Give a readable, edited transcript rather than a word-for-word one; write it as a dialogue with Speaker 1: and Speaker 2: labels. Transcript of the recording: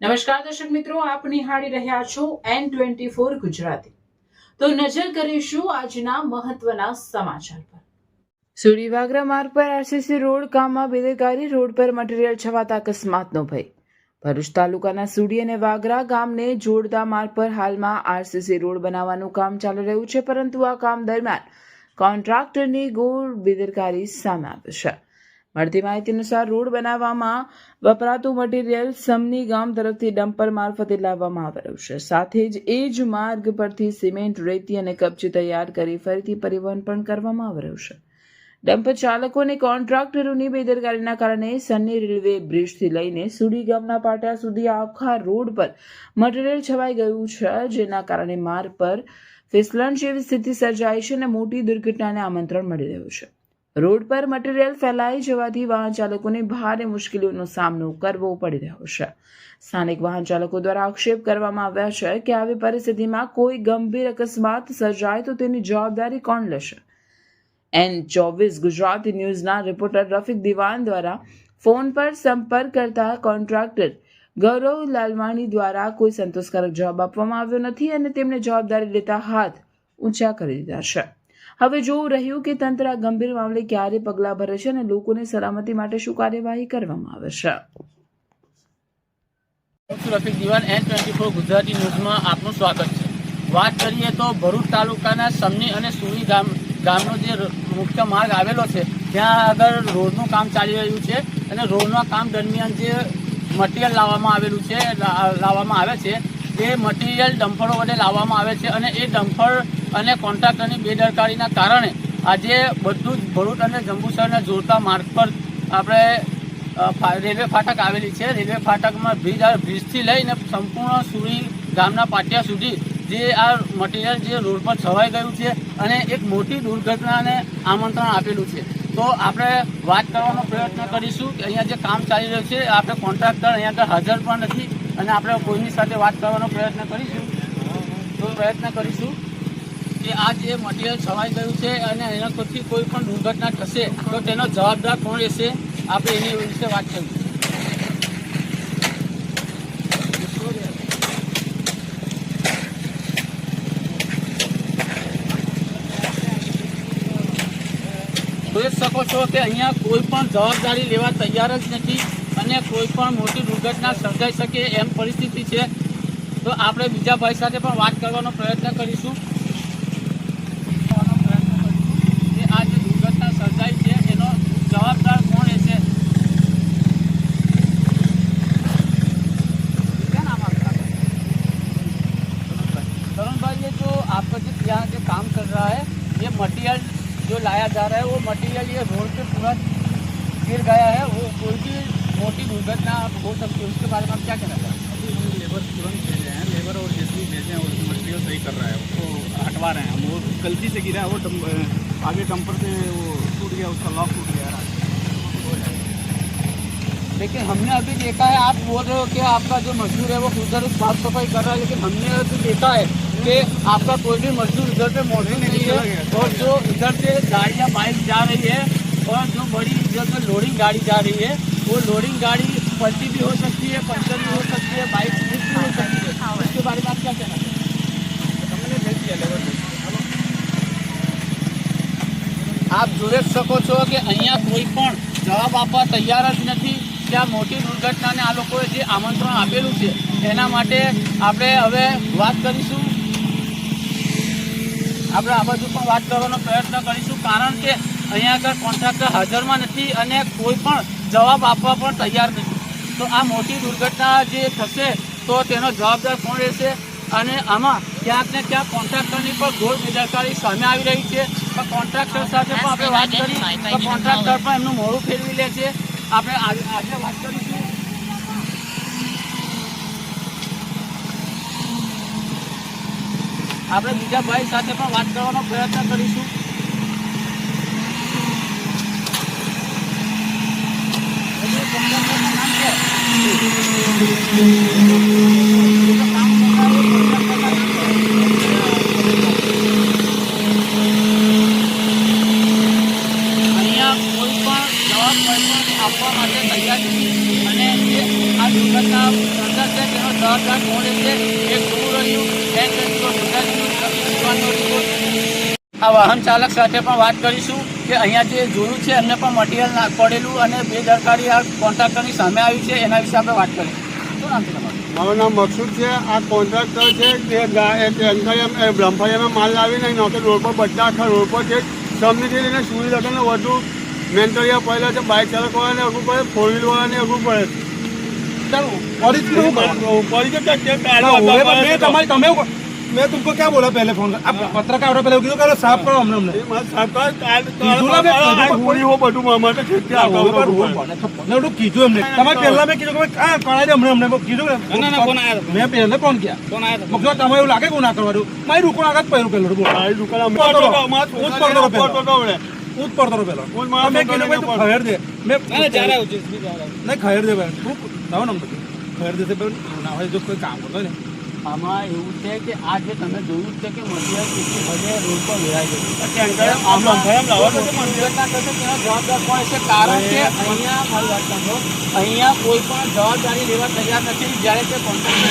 Speaker 1: નમસ્કાર દર્શક મિત્રો, આપ નિહાળી રહ્યા છો N24 ગુજરાતી। તો નજર કરીશું આજના મહત્વના સમાચાર પર। સુડી વાગરા માર્ગ પર આરસીસી રોડ કામમાં બેદરકારી, રોડ પર મટીરીયલ છવાતા અકસ્માતનો ભય। ભરૂચ તાલુકાના સુડી અને વાગરા ગામને જોડતા માર્ગ પર હાલમાં આરસીસી રોડ બનાવવાનું કામ ચાલી રહ્યું છે, પરંતુ આ કામ દરમિયાન કોન્ટ્રાક્ટરની ઘોર બેદરકારી સામે આવી છે। મળતી માહિતી અનુસાર રોડ બનાવવામાં વપરાતું મટીરીયલ સમની ગામ તરફથી ડમ્પર મારફતે લાવવામાં આવી રહ્યું છે। સાથે જ એ જ માર્ગ પરથી સિમેન્ટ, રેતી અને કપચી તૈયાર કરી ફરીથી પરિવહન પણ કરવામાં આવી રહ્યું છે। ડમ્પર ચાલકો અને કોન્ટ્રાક્ટરોની બેદરકારીના કારણે સન્ની રેલવે બ્રિજથી લઈને સુડી ગામના પાટિયા સુધી આખા રોડ પર મટીરીયલ છવાઈ ગયું છે, જેના કારણે માર્ગ પર ફિસલણ જેવી સ્થિતિ સર્જાઈ છે અને મોટી દુર્ઘટનાને આમંત્રણ મળી રહ્યું છે। રોડ પર મટીરીયલ ફેલાઈ જવાથી વાહન ચાલકોને ભારે મુશ્કેલીઓનો સામનો કરવો પડી રહ્યો છે। સ્થાનિક વાહન ચાલકો દ્વારા આક્ષેપ કરવામાં આવ્યા છે કે આવી પરિસ્થિતિમાં કોઈ ગંભીર અકસ્માત સર્જાય તો તેની જવાબદારી કોણ લેશે। N24 ગુજરાતી ન્યૂઝના રિપોર્ટર રફીક દિવાન દ્વારા ફોન પર સંપર્ક કરતા કોન્ટ્રાક્ટર ગૌરવ લાલવાણી દ્વારા કોઈ સંતોષકારક જવાબ આપવામાં આવ્યો નથી અને તેમણે જવાબદારી લેતા હાથ ઊંચા કરી દીધા છે। હવે જોવું રહ્યું કે તંત્ર આ ગંભીર મામલે ક્યારે પગલાં ભરે છે અને લોકોની સલામતી માટે શું કાર્યવાહી કરવામાં આવે છે।
Speaker 2: રફીક દિવાન N24 ગુજરાતી ન્યૂઝમાં આપનું સ્વાગત છે। વાત કરીએ તો ભરૂચ તાલુકાના સમની અને સુડી ગામનો જે મુખ્ય માર્ગ આવેલો છે, ત્યાં આગળ રોડનું કામ ચાલી રહ્યું છે અને રોડના કામ દરમિયાન જે મટીરિયલ લાવવામાં આવે છે એ મટીરિયલ ડમ્પરો વડે લાવવામાં આવે છે અને એ ડમ્પર અને કોન્ટ્રાક્ટરની બેદરકારીના કારણે આજે બધું જ ભરૂચ અને જંબુસરને જોડતા માર્ગ પર આપણે રેલવે ફાટક આવેલી છે। રેલવે ફાટકમાં બ્રિજથી લઈને સંપૂર્ણ સુડી ગામના પાટિયા સુધી જે આ મટીરિયલ જે રોડ પર છવાઈ ગયું છે અને એક મોટી દુર્ઘટનાને આમંત્રણ આપેલું છે। તો આપણે વાત કરવાનો પ્રયત્ન કરીશું કે અહીંયા જે કામ ચાલી રહ્યું છે, આપણે કોન્ટ્રાક્ટર અહીંયા આગળ હાજર પણ નથી અને આપણે કોઈની સાથે વાત કરવાનો પ્રયત્ન કરીશું કે આ જે મટીરિયલ છવાઈ ગયું છે અને એના પરથી કોઈ પણ દુર્ઘટના થશે તો તેનો જવાબદાર કોણ રહેશે, આપણે એની વિશે વાત કરીશું। જોઈ શકો છો કે અહીંયા કોઈ પણ જવાબદારી લેવા તૈયાર જ નથી અને કોઈ પણ મોટી દુર્ઘટના સર્જાઈ શકે એમ પરિસ્થિતિ છે। તો આપણે બીજા ભાઈ સાથે પણ વાત કરવાનો પ્રયત્ન કરીશું કે આ જે દુર્ઘટના સર્જાઈ છે એનો જવાબદાર કોણ રહેશે। क्या नाम आपका? तरुण भाई, ये जो आपका जो यहाँ के काम चल रहा है, ये मटीरियल जो लाया जा रहा है वो मटीरियल ये रोड पे पूरा गिर गया है, वो कोई भी मोटी दुर्घटना हो सकती है, उसके बारे में आप क्या कहना चाहते हैं?
Speaker 3: अभी हम लेबर तुरंत भेजे हैं, लेबर और जेसीबी भेजे हैं और मटेरियल सही कर रहा है, उसको हटवा रहे हैं। वो गलती से गिरा है, वो आगे डंपर से वो टूट गया, उसका लॉक टूट गया है।
Speaker 2: लेकिन हमने अभी देखा है, आप बोल रहे हो कि आपका जो मजदूर है वो उधर साफ सफाई कर रहा है, लेकिन हमने अभी देखा है कि आपका कोई भी मजदूर इधर पे मौजूद नहीं है और जो इधर से गाड़ियाँ बाइक जा रही है और जो बड़ी इधर से लोडिंग गाड़ी जा रही है, वो लोडिंग गाड़ी पलटी भी हो सकती है, पंचर भी हो सकती है, बाइक स्लिप भी हो सकती है। उसके बारे में आप क्या कहना चाहते हैं?
Speaker 3: हमने भेज दिया लेबर को।
Speaker 2: આપ જોઈ શકો છો કે અહીંયા કોઈ પણ જવાબ આપવા તૈયાર જ નથી કે આ મોટી દુર્ઘટનાને આ લોકોએ જે આમંત્રણ આપેલું છે એના માટે આપણે હવે વાત કરીશું। આપણે આ બાજુ પણ વાત કરવાનો પ્રયત્ન કરીશું, કારણ કે અહીંયા આગળ કોન્ટ્રાક્ટર હાજરમાં નથી અને કોઈ પણ જવાબ આપવા પણ તૈયાર નથી। તો આ મોટી દુર્ઘટના જે થશે તો તેનો જવાબદાર કોણ રહેશે અને આમાં ક્યાંક ને ક્યાંક કોન્ટ્રાક્ટરની પણ ઘોર બેદરકારી સામે આવી રહી છે। પણ કોન્ટ્રાક્ટર સાથે પણ આપણે વાત કરી તો કોન્ટ્રાક્ટર પણ એમનું મોઢું ફેરવી લે છે। આપણે આજે વાત કરીશું આપણે બીજા ભાઈ સાથે પણ વાત કરવાનો પ્રયત્ન કરીશું। અહીંયા કોઈ પણ જવાબ આપવા માટે તૈયાર નથી અને આ દુર્ઘટના સર્જાશે જવાબદાર કોણ રહેશે એ જોવું રહ્યું. N24 ગુજરાતી ન્યૂઝ કપિલ વિદ્વાનનો રિપોર્ટ. આ વાહન ચાલક સાથે પણ વાત કરીશું કે અહીંયા જે જોયું છે એમને પણ મટીરિયલ પડેલું અને બેદરકારી આ કોન્ટ્રાક્ટરની સામે આવી છે એના વિશે આપણે વાત કરીએ. શું નામ છે તમારું?
Speaker 4: મારું નામ મકસૂદ છે. આ કોન્ટ્રાક્ટર છે જે બ્રહ્મફળિયામાં માલ લાવીને નોકે રોડ પર બધા આખા રોડ પર છે સમજીથી લઈને સુઈ લગનને વધુ મેન્ટરિયા પડેલા છે. બાઇક ચાલકવાળાને અઘું પડે, ફોર વ્હીલવાળાને અઘું પડે.
Speaker 5: मैं तुमको क्या बोला पहले फोन कर अब पत्रकार पहले कीधું કે સાફ કરો અમને
Speaker 4: બધું મારા
Speaker 5: કીધું એમને તમારે પહેલા મેં કીધું કે કરાવી દે અમને કીધું મેં પહેલા ફોન કર્યા મગજો તમે એવું લાગે કે ના કરવાનું મારી દુકાન આગળ પહેલું હું જ પડતો પેલો મેં કીધું ભાઈ તું ખહેર દે મેં નહીં ખહેર દે ભાઈ તું જાઓ ને ખહેર દે ના હોય જો કોઈ કામ કરતો ને
Speaker 2: આમાં એવું છે કે આ જે તમે જોયું છે કે મટીરિયલ કેટલી હદે રોડ પર વેરાઈ ગયું. દુર્ઘટના થશે તેનો જવાબદાર કોણ હશે? કારણ કે અહીંયા કોઈ પણ જવાબદારી લેવા તૈયાર નથી. જ્યારે તે કોન્ટ્રાક્ટર